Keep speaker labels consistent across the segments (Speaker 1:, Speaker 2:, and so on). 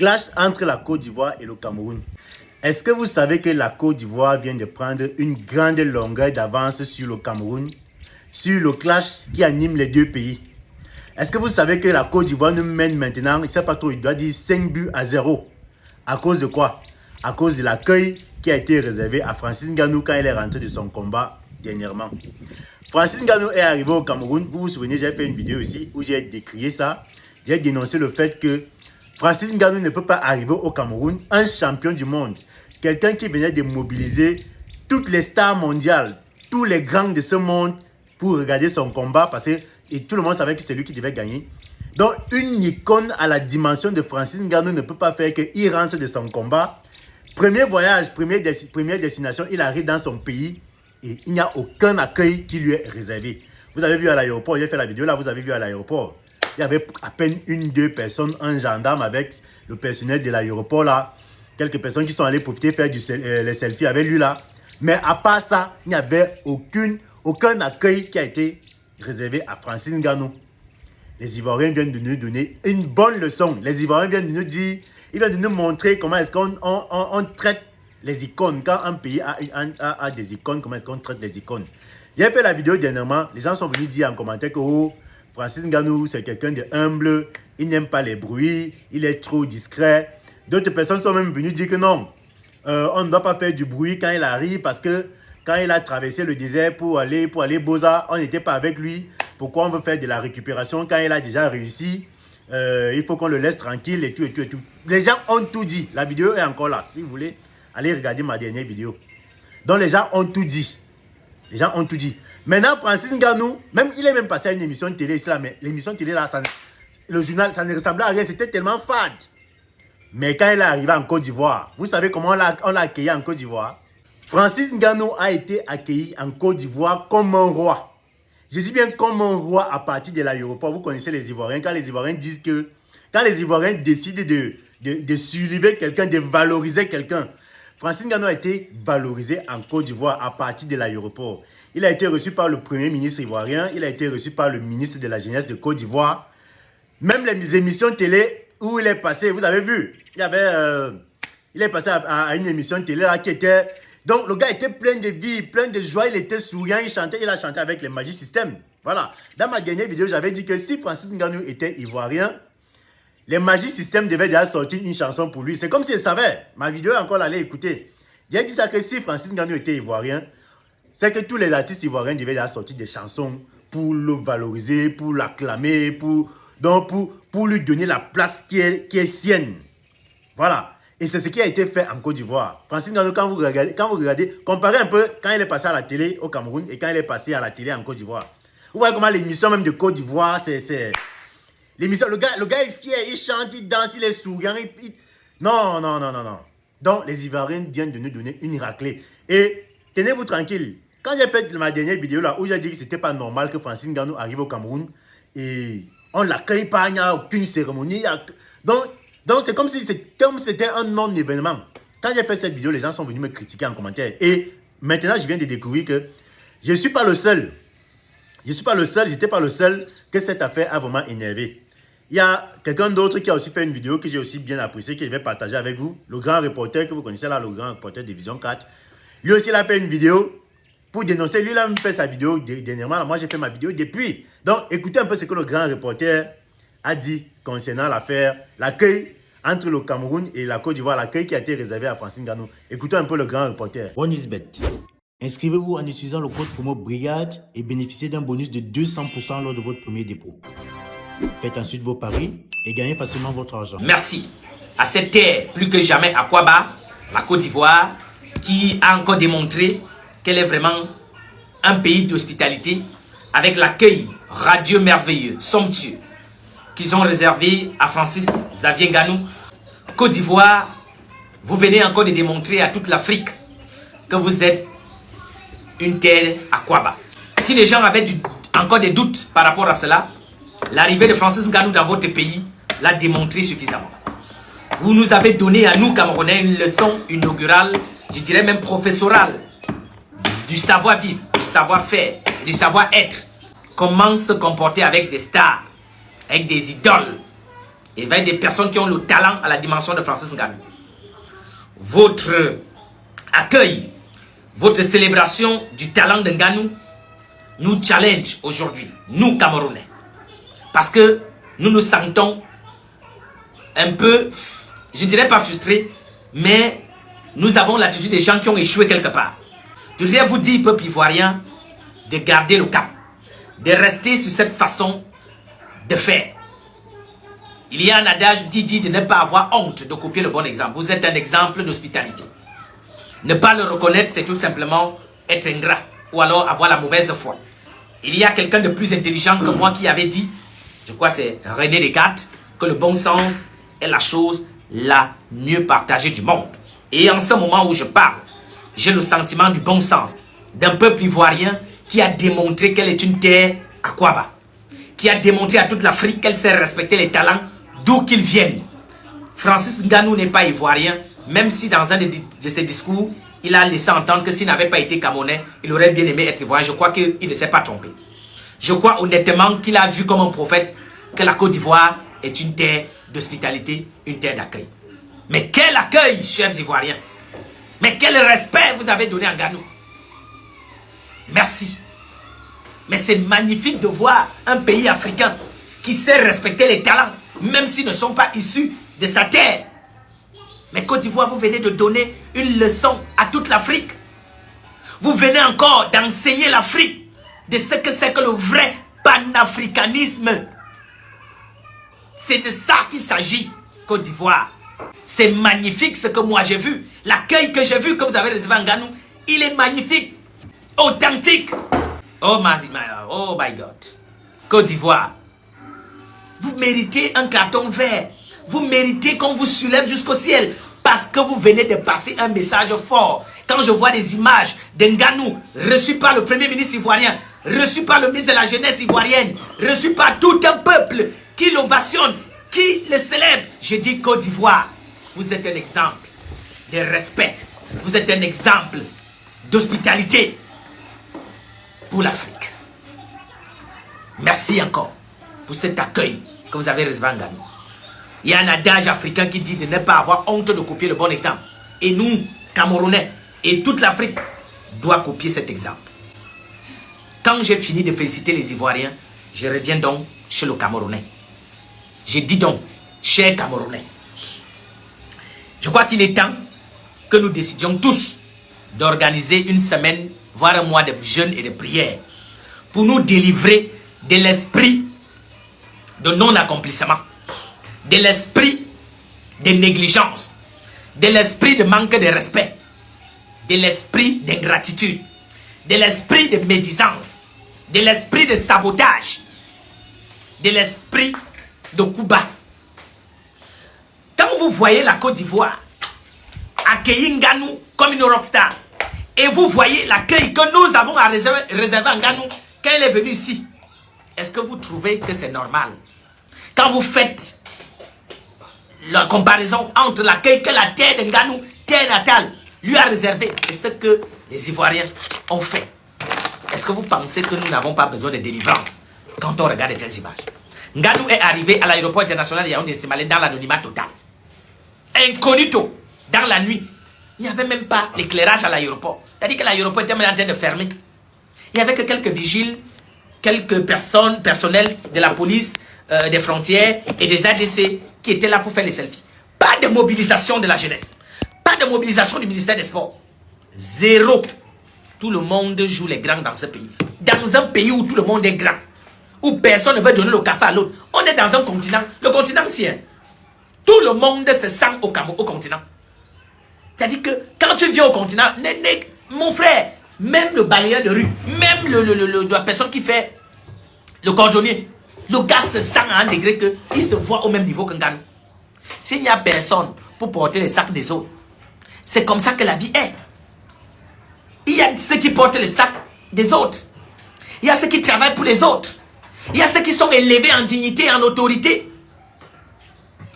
Speaker 1: Clash entre la Côte d'Ivoire et le Cameroun. Est-ce que vous savez que la Côte d'Ivoire vient de prendre une grande longueur d'avance sur le Cameroun, sur le clash qui anime les deux pays? Est-ce que vous savez que la Côte d'Ivoire nous mène maintenant, il ne sait pas trop, il doit dire 5-0. À cause de quoi? À cause de l'accueil qui a été réservé à Francis Ngannou quand il est rentré de son combat dernièrement. Francis Ngannou est arrivé au Cameroun. Vous vous souvenez, j'ai fait une vidéo ici où j'ai décrié ça. J'ai dénoncé le fait que Francis Ngannou ne peut pas arriver au Cameroun, un champion du monde, quelqu'un qui venait de mobiliser toutes les stars mondiales, tous les grands de ce monde pour regarder son combat parce que et tout le monde savait que c'est lui qui devait gagner. Donc une icône à la dimension de Francis Ngannou ne peut pas faire qu'il rentre de son combat. Premier voyage, première destination, il arrive dans son pays et il n'y a aucun accueil qui lui est réservé. Vous avez vu à l'aéroport, j'ai fait la vidéo là, vous avez vu à l'aéroport. Il y avait à peine 1-2 personnes, un gendarme avec le personnel de l'aéroport là. Quelques personnes qui sont allées profiter faire les selfies avec lui là. Mais à part ça, il n'y avait aucun accueil qui a été réservé à Francis Ngannou. Les Ivoiriens viennent de nous donner une bonne leçon. Les Ivoiriens viennent de nous dire, ils viennent de nous montrer comment est-ce qu'on traite les icônes. Quand un pays a des icônes, comment est-ce qu'on traite les icônes. J'ai fait la vidéo dernièrement, les gens sont venus dire en commentaire que oh, Francis Ngannou c'est quelqu'un de humble, il n'aime pas les bruits, il est trop discret. D'autres personnes sont même venues dire que non, on ne doit pas faire du bruit quand il arrive parce que quand il a traversé le désert pour aller Boza, on n'était pas avec lui. Pourquoi on veut faire de la récupération quand il a déjà réussi? Il faut qu'on le laisse tranquille et tout. Les gens ont tout dit. La vidéo est encore là. Si vous voulez, allez regarder ma dernière vidéo. Donc les gens ont tout dit. Les gens ont tout dit. Maintenant, Francis Ngannou, il est même passé à une émission de télé ici là, mais l'émission de télé là, le journal, ça ne ressemblait à rien. C'était tellement fade. Mais quand il est arrivé en Côte d'Ivoire, vous savez comment on l'a accueilli en Côte d'Ivoire? Francis Ngannou a été accueilli en Côte d'Ivoire comme un roi. Je dis bien comme un roi à partir de l'aéroport. Vous connaissez les Ivoiriens. Quand les Ivoiriens disent que... Quand les Ivoiriens décident de soulever quelqu'un, de valoriser quelqu'un. Francis Ngannou a été valorisé en Côte d'Ivoire à partir de l'aéroport. Il a été reçu par le premier ministre ivoirien. Il a été reçu par le ministre de la Jeunesse de Côte d'Ivoire. Même les émissions télé où il est passé, vous avez vu, il est passé à une émission télé là qui était... Donc, le gars était plein de vie, plein de joie, il était souriant, il a chanté avec les Magic System. Voilà. Dans ma dernière vidéo, j'avais dit que si Francis Ngannou était ivoirien, les Magic System devaient déjà sortir une chanson pour lui. C'est comme s'il savait. Ma vidéo est encore là, allez écouter. J'ai dit ça que si Francis Ngannou était ivoirien, c'est que tous les artistes ivoiriens devaient déjà sortir des chansons pour le valoriser, pour l'acclamer, pour lui donner la place qui est sienne. Voilà. Et c'est ce qui a été fait en Côte d'Ivoire. Francis Ngannou, quand vous regardez, comparez un peu quand il est passé à la télé au Cameroun et quand il est passé à la télé en Côte d'Ivoire. Vous voyez comment l'émission même de Côte d'Ivoire, c'est... L'émission, le gars est fier, il chante, il danse, il est souriant. Non. Donc, les Ivoiriens viennent de nous donner une raclée. Et tenez-vous tranquille. Quand j'ai fait ma dernière vidéo là, où j'ai dit que c'était pas normal que Francis Ngannou arrive au Cameroun et on l'accueille pas, il n'y a aucune cérémonie. Donc, c'est comme si c'était un non-événement. Quand j'ai fait cette vidéo, les gens sont venus me critiquer en commentaire. Et maintenant, je viens de découvrir que je ne suis pas le seul. J'étais pas le seul que cette affaire a vraiment énervé. Il y a quelqu'un d'autre qui a aussi fait une vidéo que j'ai aussi bien appréciée, que je vais partager avec vous. Le grand reporter que vous connaissez là, le grand reporter de Vision 4. Lui aussi, il a fait une vidéo pour dénoncer. Lui, il a même fait sa vidéo dernièrement. Là, moi, j'ai fait ma vidéo depuis. Donc, écoutez un peu ce que le grand reporter a dit concernant l'affaire, l'accueil entre le Cameroun et la Côte d'Ivoire, l'accueil qui a été réservé à Francis Ngannou. Écoutez un peu le grand reporter.
Speaker 2: OneIsBet. Inscrivez-vous en utilisant le code promo BRIGADE et bénéficiez d'un bonus de 200% lors de votre premier dépôt. Faites ensuite vos paris et gagnez facilement votre argent.
Speaker 3: Merci à cette terre plus que jamais à Akwaaba, la Côte d'Ivoire, qui a encore démontré qu'elle est vraiment un pays d'hospitalité avec l'accueil radieux, merveilleux, somptueux qu'ils ont réservé à Francis Xavier Ngannou. Côte d'Ivoire, vous venez encore de démontrer à toute l'Afrique que vous êtes une terre Akwaaba. Si les gens avaient encore des doutes par rapport à cela, l'arrivée de Francis Ngannou dans votre pays l'a démontré suffisamment. Vous nous avez donné à nous, Camerounais, une leçon inaugurale, je dirais même professorale, du savoir-vivre, du savoir-faire, du savoir-être. Comment se comporter avec des stars, avec des idoles et avec des personnes qui ont le talent à la dimension de Francis Ngannou. Votre accueil, votre célébration du talent de Ngannou nous challenge aujourd'hui, nous Camerounais. Parce que nous nous sentons un peu, je ne dirais pas frustrés, mais nous avons l'attitude des gens qui ont échoué quelque part. Je voudrais vous dire, peuple ivoirien, de garder le cap, de rester sur cette façon de faire. Il y a un adage dit de ne pas avoir honte de copier le bon exemple. Vous êtes un exemple d'hospitalité. Ne pas le reconnaître, c'est tout simplement être ingrat ou alors avoir la mauvaise foi. Il y a quelqu'un de plus intelligent que moi qui avait dit, je crois que c'est René Descartes, que le bon sens est la chose la mieux partagée du monde. Et en ce moment où je parle, j'ai le sentiment du bon sens d'un peuple ivoirien qui a démontré qu'elle est une terre à Kwaba, qui a démontré à toute l'Afrique qu'elle sait respecter les talents d'où qu'ils viennent. Francis Ngannou n'est pas ivoirien, même si dans un de ses discours, il a laissé entendre que s'il n'avait pas été Camerounais, il aurait bien aimé être ivoirien. Je crois qu'il ne s'est pas trompé. Je crois honnêtement qu'il a vu comme un prophète que la Côte d'Ivoire est une terre d'hospitalité, une terre d'accueil. Mais quel accueil, chers Ivoiriens! Mais quel respect vous avez donné à Ngannou! Merci. Mais c'est magnifique de voir un pays africain qui sait respecter les talents, même s'ils ne sont pas issus de sa terre. Mais Côte d'Ivoire, vous venez de donner une leçon à toute l'Afrique. Vous venez encore d'enseigner l'Afrique de ce que c'est que le vrai panafricanisme. C'est de ça qu'il s'agit, Côte d'Ivoire. C'est magnifique ce que moi j'ai vu. L'accueil que j'ai vu, que vous avez réservé à Ngannou, il est magnifique, authentique. Oh my God. Côte d'Ivoire, vous méritez un carton vert. Vous méritez qu'on vous soulève jusqu'au ciel. Parce que vous venez de passer un message fort. Quand je vois des images de Ngannou reçu par le premier ministre ivoirien, reçu par le ministre de la jeunesse ivoirienne, reçu par tout un peuple qui l'ovationne, qui le célèbre, je dis Côte d'Ivoire, vous êtes un exemple de respect. Vous êtes un exemple d'hospitalité pour l'Afrique. Merci encore pour cet accueil que vous avez réservé à Ngannou. Il y a un adage africain qui dit de ne pas avoir honte de copier le bon exemple. Et nous, Camerounais, et toute l'Afrique, doit copier cet exemple. Quand j'ai fini de féliciter les Ivoiriens, je reviens donc chez le Camerounais. Je dis donc, chers Camerounais, je crois qu'il est temps que nous décidions tous d'organiser une semaine, voire un mois de jeûne et de prière pour nous délivrer de l'esprit de non-accomplissement, de l'esprit de négligence, de l'esprit de manque de respect, de l'esprit d'ingratitude, de l'esprit de médisance, de l'esprit de sabotage, de l'esprit de coup bas. Quand vous voyez la Côte d'Ivoire accueillir Ngannou comme une rockstar, et vous voyez l'accueil que nous avons à réserver à Ngannou quand elle est venue ici, est-ce que vous trouvez que c'est normal? Quand vous faites la comparaison entre l'accueil que la terre de Ngannou, terre natale, lui a réservé et ce que les Ivoiriens ont fait, est-ce que vous pensez que nous n'avons pas besoin de délivrance quand on regarde de telles images? Ngannou est arrivé à l'aéroport international de Yaoundé-Simalé dans l'anonymat total. Incognito, dans la nuit. Il n'y avait même pas l'éclairage à l'aéroport. C'est-à-dire que l'aéroport était même en train de fermer. Il n'y avait que quelques vigiles, quelques personnels de la police, des frontières et des ADC qui étaient là pour faire les selfies. Pas de mobilisation de la jeunesse. Pas de mobilisation du ministère des Sports. Zéro. Tout le monde joue les grands dans ce pays. Dans un pays où tout le monde est grand, où personne ne veut donner le café à l'autre. On est dans un continent, le continent ancien. Tout le monde se sent au continent. C'est-à-dire que quand tu viens au continent, mon frère, même le balayeur de rue, même la personne qui fait le cordonnier, le gars se sent à un degré qu'il se voit au même niveau que Ngannou. S'il n'y a personne pour porter les sacs des autres, c'est comme ça que la vie est. Il y a ceux qui portent les sacs des autres. Il y a ceux qui travaillent pour les autres. Il y a ceux qui sont élevés en dignité et en autorité.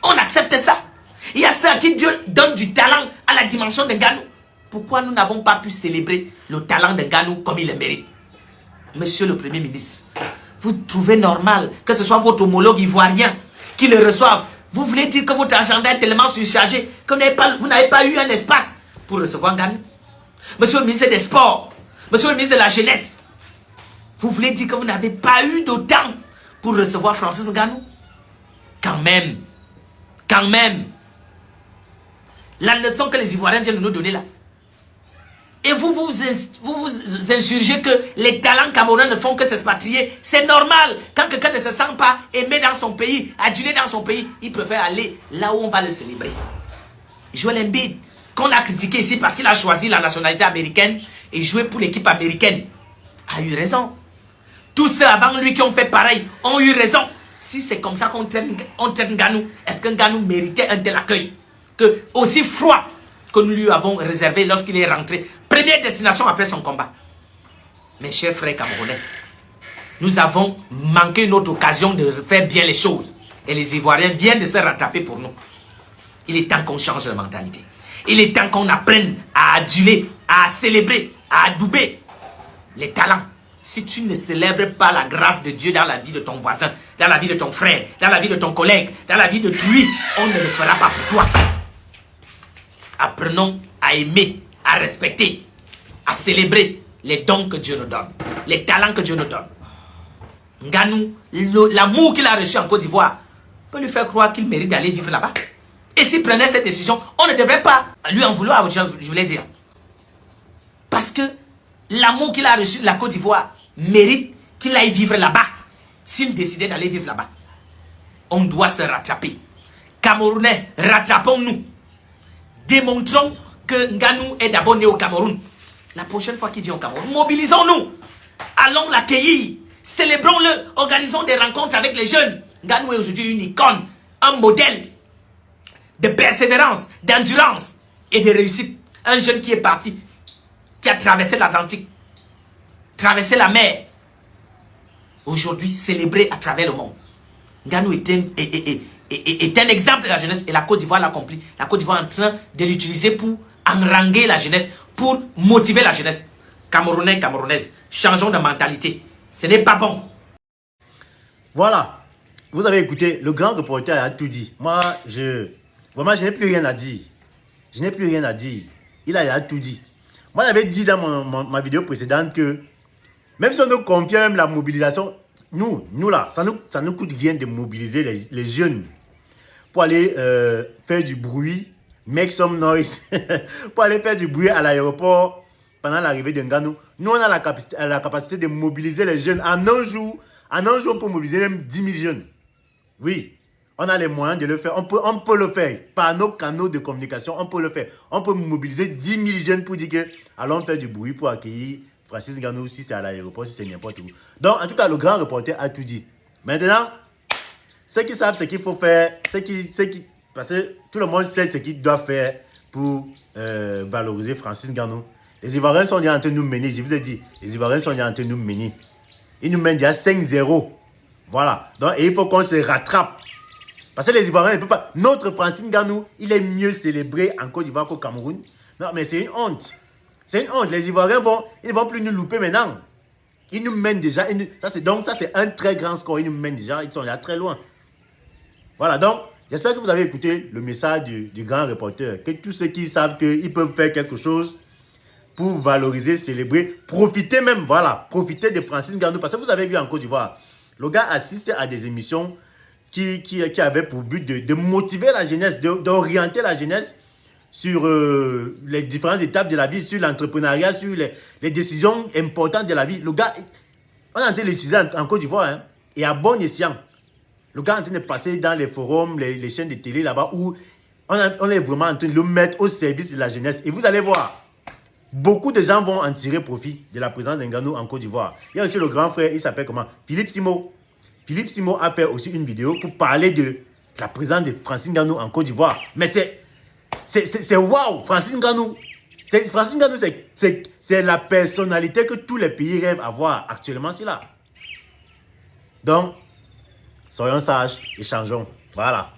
Speaker 3: On accepte ça. Il y a ceux à qui Dieu donne du talent à la dimension de Ngannou. Pourquoi nous n'avons pas pu célébrer le talent de Ngannou comme il le mérite? Monsieur le Premier ministre, vous trouvez normal que ce soit votre homologue ivoirien qui le reçoive, Vous voulez dire que votre agenda est tellement surchargé que vous n'avez pas eu un espace pour recevoir Nganou. Monsieur le ministre des Sports, monsieur le ministre de la Jeunesse, vous voulez dire que vous n'avez pas eu de temps pour recevoir Francis Nganou? Quand même. Quand même. La leçon que les Ivoiriens viennent de nous donner là. Et vous insurgez que les talents camerounais ne font que s'expatrier. C'est normal. Quand quelqu'un ne se sent pas aimé dans son pays, adulé dans son pays, il préfère aller là où on va le célébrer. Joel Embiid, qu'on a critiqué ici parce qu'il a choisi la nationalité américaine et joué pour l'équipe américaine, a eu raison. Tous ceux avant lui qui ont fait pareil ont eu raison. Si c'est comme ça qu'on traite Nganou, est-ce que Nganou méritait un tel accueil? Que aussi froid que nous lui avons réservé lorsqu'il est rentré. Première destination après son combat. Mes chers frères camerounais, nous avons manqué une autre occasion de faire bien les choses. Et les Ivoiriens viennent de se rattraper pour nous. Il est temps qu'on change de mentalité. Il est temps qu'on apprenne à aduler, à célébrer, à adouber les talents. Si tu ne célèbres pas la grâce de Dieu dans la vie de ton voisin, dans la vie de ton frère, dans la vie de ton collègue, dans la vie de lui, on ne le fera pas pour toi. Apprenons à aimer, à respecter, à célébrer les dons que Dieu nous donne, les talents que Dieu nous donne. Nganou, l'amour qu'il a reçu en Côte d'Ivoire peut lui faire croire qu'il mérite d'aller vivre là-bas. Et s'il prenait cette décision, on ne devrait pas lui en vouloir, je voulais dire. Parce que l'amour qu'il a reçu de la Côte d'Ivoire mérite qu'il aille vivre là-bas. S'il décidait d'aller vivre là-bas, on doit se rattraper. Camerounais, rattrapons-nous. Démontrons que Nganou est d'abord né au Cameroun. La prochaine fois qu'il vient au Cameroun, mobilisons-nous. Allons l'accueillir. Célébrons-le. Organisons des rencontres avec les jeunes. Nganou est aujourd'hui une icône, un modèle de persévérance, d'endurance et de réussite. Un jeune qui est parti, qui a traversé l'Atlantique, traversé la mer, aujourd'hui célébré à travers le monde. Nganou est un exemple de la jeunesse et la Côte d'Ivoire l'a accompli. La Côte d'Ivoire est en train de l'utiliser pour enranger la jeunesse, pour motiver la jeunesse. Camerounais, Camerounaises, changeons de mentalité. Ce n'est pas bon.
Speaker 1: Voilà. Vous avez écouté, le grand reporter a tout dit. Moi, vraiment, je n'ai plus rien à dire. Je n'ai plus rien à dire. Il a tout dit. Moi, j'avais dit dans ma vidéo précédente que même si on nous confirme la mobilisation, nous là, ça nous coûte rien de mobiliser les jeunes pour aller faire du bruit, make some noise, pour aller faire du bruit à l'aéroport pendant l'arrivée de Nganou. Nous, on a la capacité de mobiliser les jeunes en un jour. En un jour, pour mobiliser même 10 000 jeunes. Oui, on a les moyens de le faire. On peut le faire. Par nos canaux de communication, on peut le faire. On peut mobiliser 10 000 jeunes pour dire que allons faire du bruit pour accueillir Francis Nganou, si c'est à l'aéroport, si c'est n'importe où. Donc, en tout cas, le grand reporter a tout dit. Maintenant, ceux qui savent ce qu'il faut faire, parce que tout le monde sait ce qu'il doit faire pour valoriser Francis Nganou. Les Ivoiriens sont déjà en train de nous mener. Je vous ai dit, les Ivoiriens sont déjà en train de nous mener. Ils nous mènent déjà 5-0. Voilà. Donc, et il faut qu'on se rattrape. Parce que les Ivoiriens ne peuvent pas. Notre Francis Nganou, il est mieux célébré en Côte d'Ivoire qu'au Cameroun. Non, mais c'est une honte. C'est une honte. Les Ivoiriens ils ne vont plus nous louper maintenant. Ils nous mènent déjà. Donc, ça, c'est un très grand score. Ils nous mènent déjà. Ils sont là très loin. Voilà. Donc, j'espère que vous avez écouté le message du grand reporter. Que tous ceux qui savent qu'ils peuvent faire quelque chose pour valoriser, célébrer, profiter même, voilà, profiter de Francis Nganou. Parce que vous avez vu en Côte d'Ivoire, le gars assiste à des émissions qui avaient pour but de motiver la jeunesse, d'orienter la jeunesse sur les différentes étapes de la vie, sur l'entrepreneuriat, sur les décisions importantes de la vie. Le gars, on est en train de l'utiliser en Côte d'Ivoire, hein, et à bon escient. Le gars est en train de passer dans les forums, les chaînes de télé là-bas, où on est vraiment en train de le mettre au service de la jeunesse. Et vous allez voir, beaucoup de gens vont en tirer profit de la présence d'Nganou en Côte d'Ivoire. Il y a aussi le grand frère, il s'appelle comment? Philippe Simo. Philippe Simo a fait aussi une vidéo pour parler de la présence de Francis Nganou en Côte d'Ivoire. Mais c'est waouh, Francis Nganou. Francis Nganou, c'est la personnalité que tous les pays rêvent avoir actuellement, c'est là. Donc, soyons sages et changeons. Voilà.